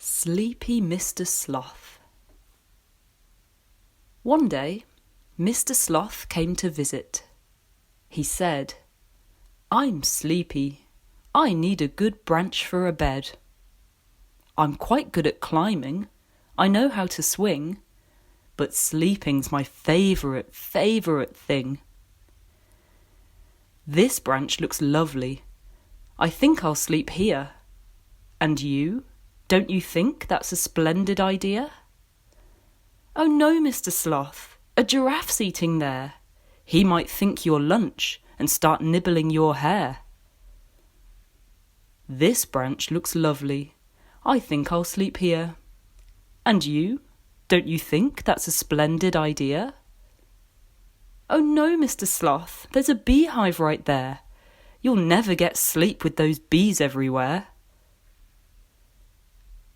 Sleepy Mr. Sloth. One day, Mr. Sloth came to visit. He said, "I'm sleepy. I need a good branch for a bed. I'm quite good at climbing. I know how to swing. But sleeping's my favourite thing. This branch looks lovely. I think I'll sleep here. And you? Don't you think that's a splendid idea?" "Oh no, Mr. Sloth, a giraffe's eating there. He might think you're lunch and start nibbling your hair." "This branch looks lovely. I think I'll sleep here. And you? Don't you think that's a splendid idea?" "Oh no, Mr. Sloth, there's a beehive right there. You'll never get sleep with those bees everywhere."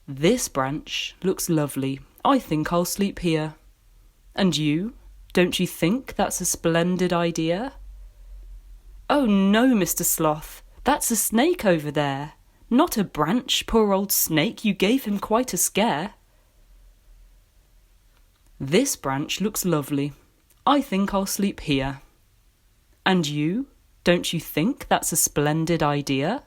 "This branch looks lovely. I think I'll sleep here. And you? Don't you think that's a splendid idea?" "Oh no, Mr. Sloth, that's a snake over there. Not a branch, poor old snake, you gave him quite a scare." "This branch looks lovely. I think I'll sleep here. And you? Don't you think that's a splendid idea?"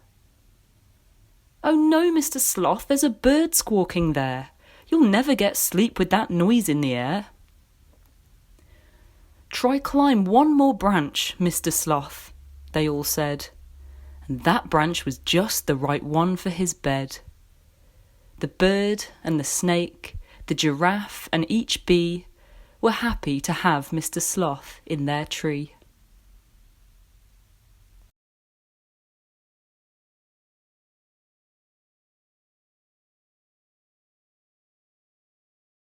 "Oh no, Mr. Sloth, there's a bird squawking there. You'll never get sleep with that noise in the air." "Try climb one more branch, Mr. Sloth," they all said, and that branch was just the right one for his bed. The bird and the snake, the giraffe and each bee were happy to have Mr. Sloth in their tree.